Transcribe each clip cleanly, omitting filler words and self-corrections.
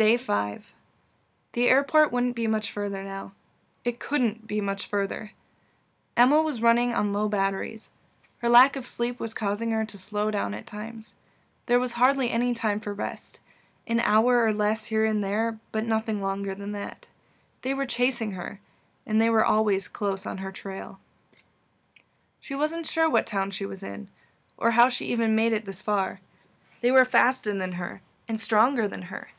Day 5. The airport wouldn't be much further now. It couldn't be much further. Emma was running on low batteries. Her lack of sleep was causing her to slow down at times. There was hardly any time for rest. An hour or less here and there, but nothing longer than that. They were chasing her, and they were always close on her trail. She wasn't sure what town she was in, or how she even made it this far. They were faster than her, and stronger than her.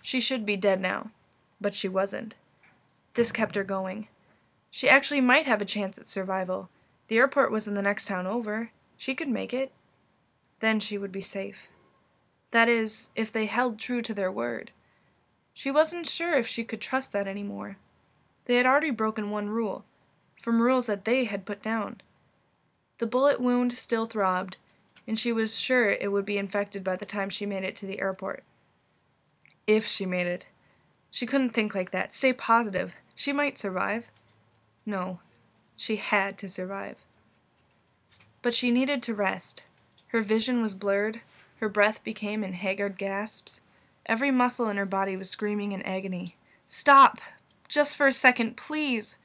She should be dead now, but she wasn't. This kept her going. She actually might have a chance at survival. The airport was in the next town over. She could make it. Then she would be safe. That is, if they held true to their word. She wasn't sure if she could trust that anymore. They had already broken one rule, from rules that they had put down. The bullet wound still throbbed, and she was sure it would be infected by the time she made it to the airport. If she made it. She couldn't think like that. Stay positive. She might survive. No, she had to survive. But she needed to rest. Her vision was blurred. Her breath became in haggard gasps. Every muscle in her body was screaming in agony. Stop! Just for a second, please!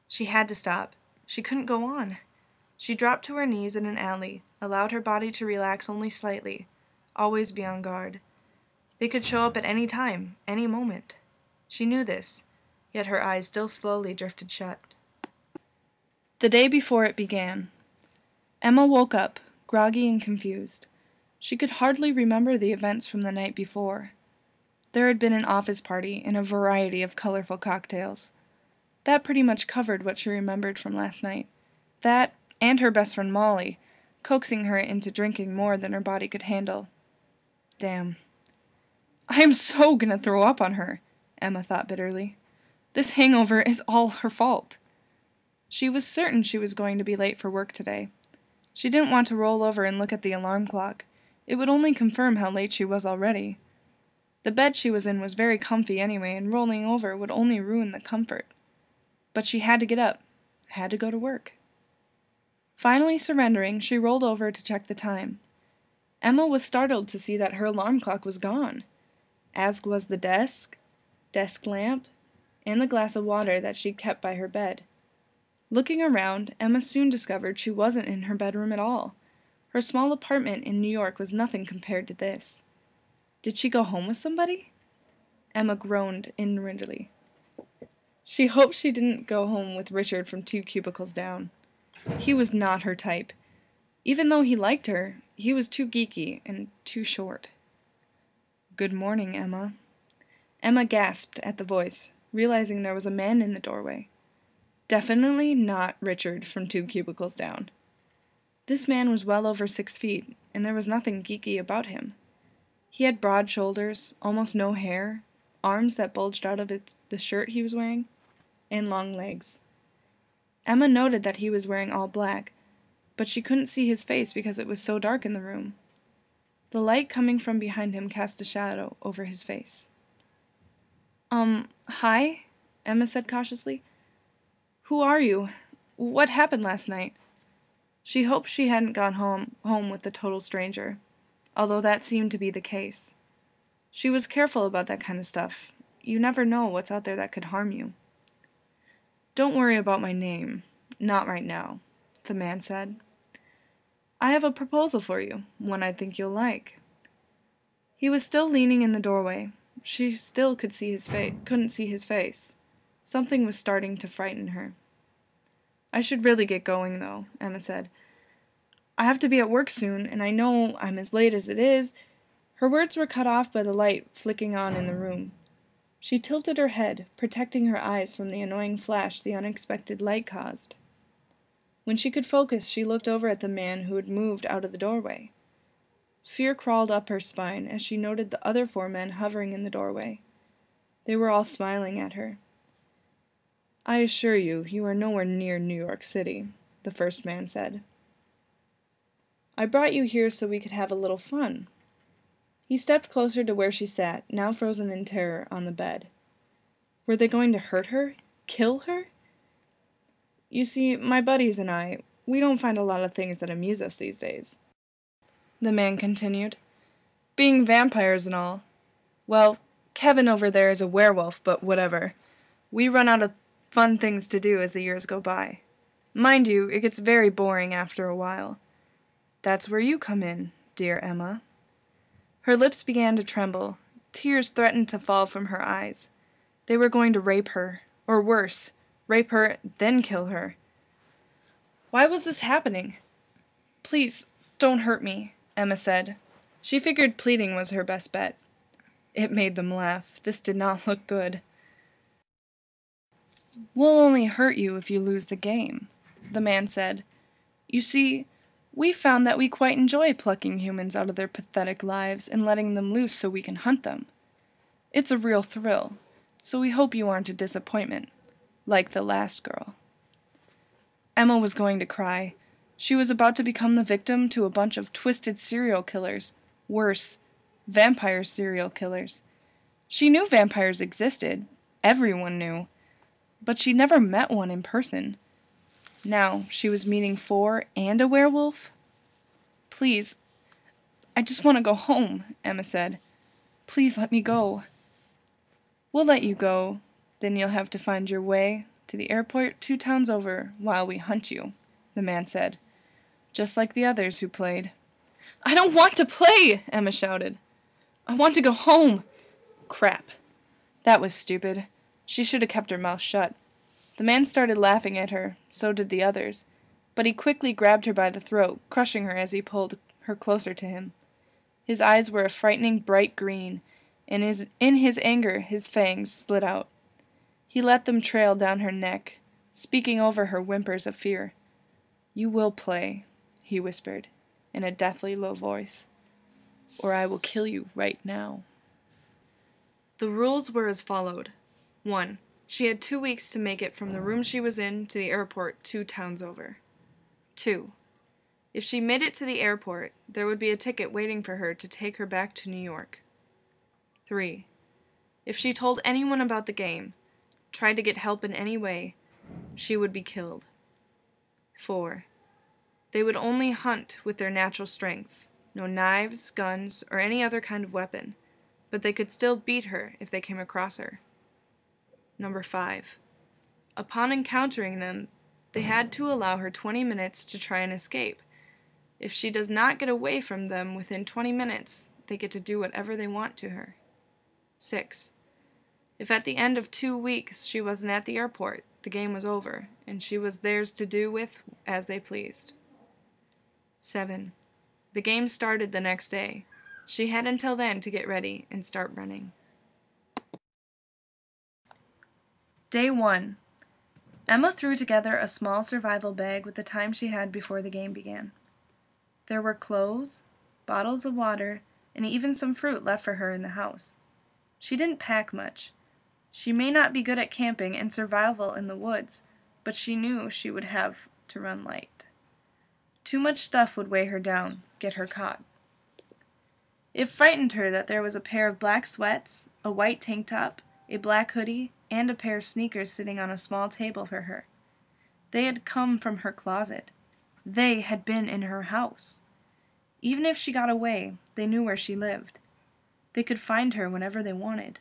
She had to stop. She couldn't go on. She dropped to her knees in an alley, allowed her body to relax only slightly. Always be on guard. They could show up at any time, any moment. She knew this, yet her eyes still slowly drifted shut. The day before it began. Emma woke up, groggy and confused. She could hardly remember the events from the night before. There had been an office party and a variety of colorful cocktails. That pretty much covered what she remembered from last night. That, and her best friend Molly, coaxing her into drinking more than her body could handle. Damn. I am so gonna throw up on her, Emma thought bitterly. This hangover is all her fault. She was certain she was going to be late for work today. She didn't want to roll over and look at the alarm clock. It would only confirm how late she was already. The bed she was in was very comfy anyway, and rolling over would only ruin the comfort. But she had to get up, had to go to work. Finally surrendering, she rolled over to check the time. Emma was startled to see that her alarm clock was gone, as was the desk lamp, and the glass of water that she'd kept by her bed. Looking around, Emma soon discovered she wasn't in her bedroom at all. Her small apartment in New York was nothing compared to this. Did she go home with somebody? Emma groaned inwardly. She hoped she didn't go home with Richard from 2 cubicles down. He was not her type. Even though he liked her, he was too geeky and too short. Good morning, Emma. Emma gasped at the voice, realizing there was a man in the doorway. Definitely not Richard from 2 cubicles down. This man was well over 6 feet, and there was nothing geeky about him. He had broad shoulders, almost no hair, arms that bulged out of the shirt he was wearing, and long legs. Emma noted that he was wearing all black, but she couldn't see his face because it was so dark in the room. The light coming from behind him cast a shadow over his face. Hi? Emma said cautiously. Who are you? What happened last night? She hoped she hadn't gone home with a total stranger, although that seemed to be the case. She was careful about that kind of stuff. You never know what's out there that could harm you. Don't worry about my name. Not right now, the man said. I have a proposal for you, one I think you'll like. He was still leaning in the doorway. She still couldn't see his face. Something was starting to frighten her. I should really get going, though, Emma said. I have to be at work soon, and I know I'm as late as it is. Her words were cut off by the light flicking on in the room. She tilted her head, protecting her eyes from the annoying flash the unexpected light caused. When she could focus, she looked over at the man who had moved out of the doorway. Fear crawled up her spine as she noted the other 4 men hovering in the doorway. They were all smiling at her. I assure you, you are nowhere near New York City, the first man said. I brought you here so we could have a little fun. He stepped closer to where she sat, now frozen in terror, on the bed. Were they going to hurt her? Kill her? You see, my buddies and I, we don't find a lot of things that amuse us these days. The man continued. Being vampires and all. Well, Kevin over there is a werewolf, but whatever. We run out of fun things to do as the years go by. Mind you, it gets very boring after a while. That's where you come in, dear Emma." Her lips began to tremble. Tears threatened to fall from her eyes. They were going to rape her, or worse, rape her, then kill her. Why was this happening? "Please, don't hurt me," Emma said. She figured pleading was her best bet. It made them laugh. This did not look good. "We'll only hurt you if you lose the game," the man said. "You see, we found that we quite enjoy plucking humans out of their pathetic lives and letting them loose so we can hunt them. It's a real thrill, so we hope you aren't a disappointment, like the last girl." Emma was going to cry. She was about to become the victim to a bunch of twisted serial killers. Worse, vampire serial killers. She knew vampires existed. Everyone knew. But she'd never met one in person. Now she was meeting four and a werewolf? "Please, I just want to go home," Emma said. "Please let me go." "We'll let you go. Then you'll have to find your way to the airport 2 towns over while we hunt you," the man said. Just like the others who played. "I don't want to play!" Emma shouted. "I want to go home!" Crap. That was stupid. She should have kept her mouth shut. The man started laughing at her, so did the others, but he quickly grabbed her by the throat, crushing her as he pulled her closer to him. His eyes were a frightening bright green, and in his anger his fangs slid out. He let them trail down her neck, speaking over her whimpers of fear. "You will play," he whispered, in a deathly low voice, "or I will kill you right now." The rules were as followed. 1. She had 2 weeks to make it from the room she was in to the airport 2 towns over. 2. If she made it to the airport, there would be a ticket waiting for her to take her back to New York. 3. If she told anyone about the game, tried to get help in any way, she would be killed. 4. They would only hunt with their natural strengths, no knives, guns, or any other kind of weapon, but they could still beat her if they came across her. 5. Upon encountering them, they had to allow her 20 minutes to try and escape. If she does not get away from them within 20 minutes, they get to do whatever they want to her. 6. If at the end of 2 weeks she wasn't at the airport, the game was over, and she was theirs to do with as they pleased. 7. The game started the next day. She had until then to get ready and start running. Day 1. Emma threw together a small survival bag with the time she had before the game began. There were clothes, bottles of water, and even some fruit left for her in the house. She didn't pack much. She may not be good at camping and survival in the woods, but she knew she would have to run light. Too much stuff would weigh her down, get her caught. It frightened her that there was a pair of black sweats, a white tank top, a black hoodie, and a pair of sneakers sitting on a small table for her. They had come from her closet. They had been in her house. Even if she got away, they knew where she lived. They could find her whenever they wanted.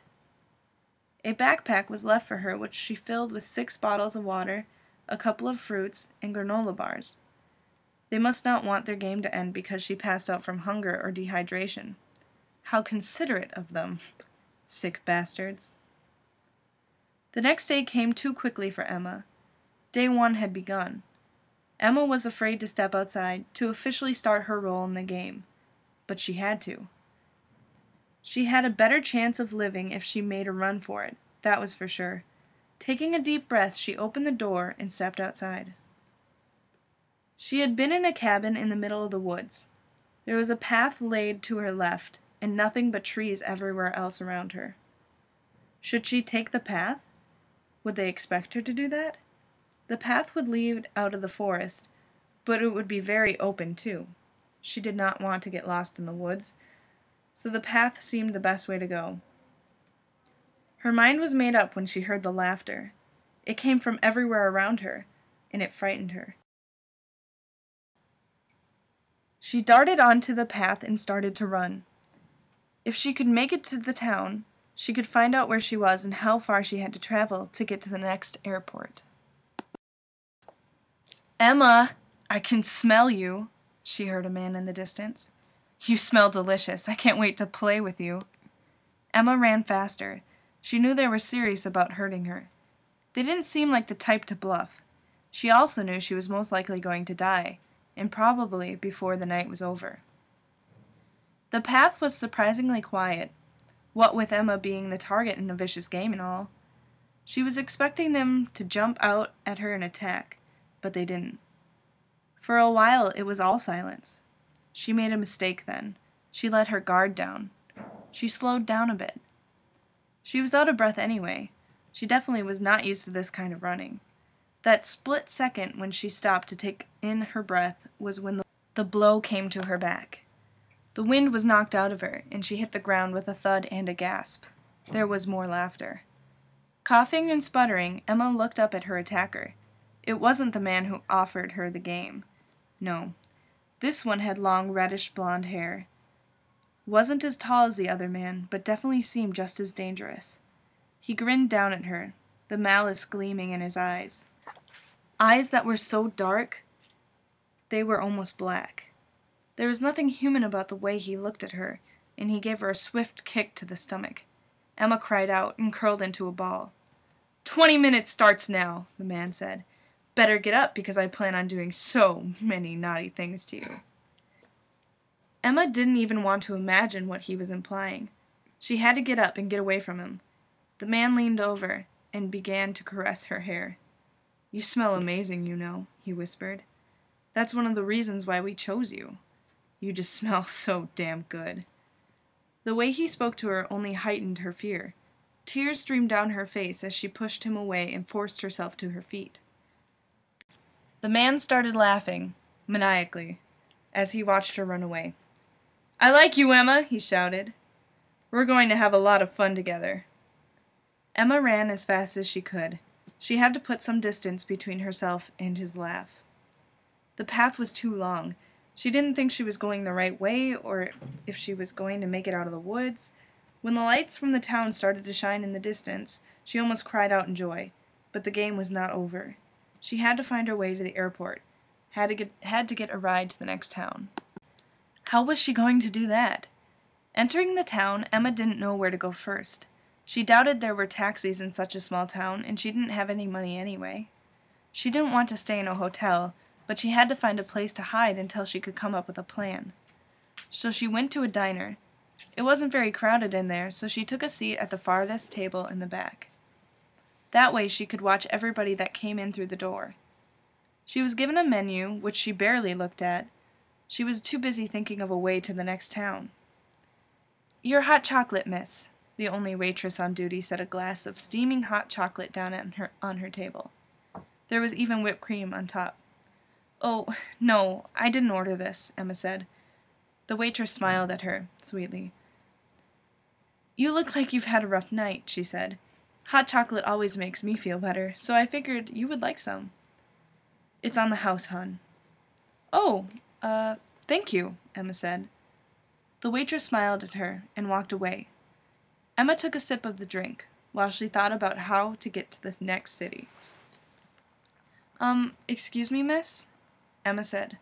A backpack was left for her, which she filled with 6 bottles of water, a couple of fruits, and granola bars. They must not want their game to end because she passed out from hunger or dehydration. How considerate of them. Sick bastards. The next day came too quickly for Emma. Day 1 had begun. Emma was afraid to step outside to officially start her role in the game, but she had to. She had a better chance of living if she made a run for it, that was for sure. Taking a deep breath, she opened the door and stepped outside. She had been in a cabin in the middle of the woods. There was a path laid to her left, and nothing but trees everywhere else around her. Should she take the path? Would they expect her to do that? The path would lead out of the forest, but it would be very open too. She did not want to get lost in the woods, so the path seemed the best way to go. Her mind was made up when she heard the laughter. It came from everywhere around her, and it frightened her. She darted onto the path and started to run. If she could make it to the town, She could find out where she was and how far she had to travel to get to the next airport. "Emma, I can smell you," she heard a man in the distance. "You smell delicious. I can't wait to play with you." Emma ran faster. She knew they were serious about hurting her. They didn't seem like the type to bluff. She also knew she was most likely going to die, and probably before the night was over. The path was surprisingly quiet, what with Emma being the target in a vicious game and all. She was expecting them to jump out at her and attack, but they didn't. For a while it was all silence. She made a mistake then. She let her guard down. She slowed down a bit. She was out of breath anyway. She definitely was not used to this kind of running. That split second when she stopped to take in her breath was when the blow came to her back. The wind was knocked out of her, and she hit the ground with a thud and a gasp. There was more laughter. Coughing and sputtering, Emma looked up at her attacker. It wasn't the man who offered her the game. No. This one had long reddish blonde hair. Wasn't as tall as the other man, but definitely seemed just as dangerous. He grinned down at her, the malice gleaming in his eyes. Eyes that were so dark, they were almost black. There was nothing human about the way he looked at her, and he gave her a swift kick to the stomach. Emma cried out and curled into a ball. 20 minutes starts now, the man said. Better get up because I plan on doing so many naughty things to you. Emma didn't even want to imagine what he was implying. She had to get up and get away from him. The man leaned over and began to caress her hair. You smell amazing, you know, he whispered. That's one of the reasons why we chose you. You just smell so damn good. The way he spoke to her only heightened her fear. Tears streamed down her face as she pushed him away and forced herself to her feet. The man started laughing, maniacally, as he watched her run away. I like you, Emma, he shouted. We're going to have a lot of fun together. Emma ran as fast as she could. She had to put some distance between herself and his laugh. The path was too long. She didn't think she was going the right way or if she was going to make it out of the woods. When the lights from the town started to shine in the distance, she almost cried out in joy. But the game was not over. She had to find her way to the airport, had to get a ride to the next town. How was she going to do that? Entering the town, Emma didn't know where to go first. She doubted there were taxis in such a small town, and she didn't have any money anyway. She didn't want to stay in a hotel, but she had to find a place to hide until she could come up with a plan. So she went to a diner. It wasn't very crowded in there, so she took a seat at the farthest table in the back. That way she could watch everybody that came in through the door. She was given a menu, which she barely looked at. She was too busy thinking of a way to the next town. Your hot chocolate, miss. The only waitress on duty set a glass of steaming hot chocolate down on her table. There was even whipped cream on top. Oh, no, I didn't order this, Emma said. The waitress smiled at her, sweetly. You look like you've had a rough night, she said. Hot chocolate always makes me feel better, so I figured you would like some. It's on the house, hon. Oh, thank you, Emma said. The waitress smiled at her and walked away. Emma took a sip of the drink, while she thought about how to get to the next city. Excuse me, miss? Emma said,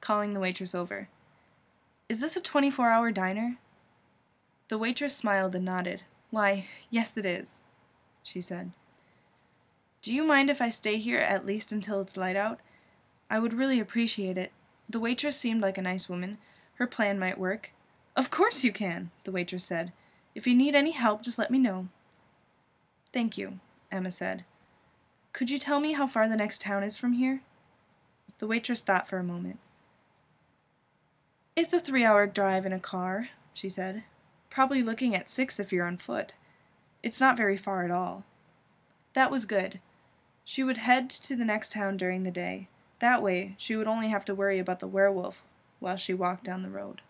calling the waitress over. Is this a 24-hour diner? The waitress smiled and nodded. Why, yes it is, she said. Do you mind if I stay here at least until it's light out? I would really appreciate it. The waitress seemed like a nice woman. Her plan might work. Of course you can, the waitress said. If you need any help, just let me know. Thank you, Emma said. Could you tell me how far the next town is from here? The waitress thought for a moment. It's a 3-hour drive in a car, she said. Probably looking at 6 if you're on foot. It's not very far at all. That was good. She would head to the next town during the day. That way, she would only have to worry about the werewolf while she walked down the road.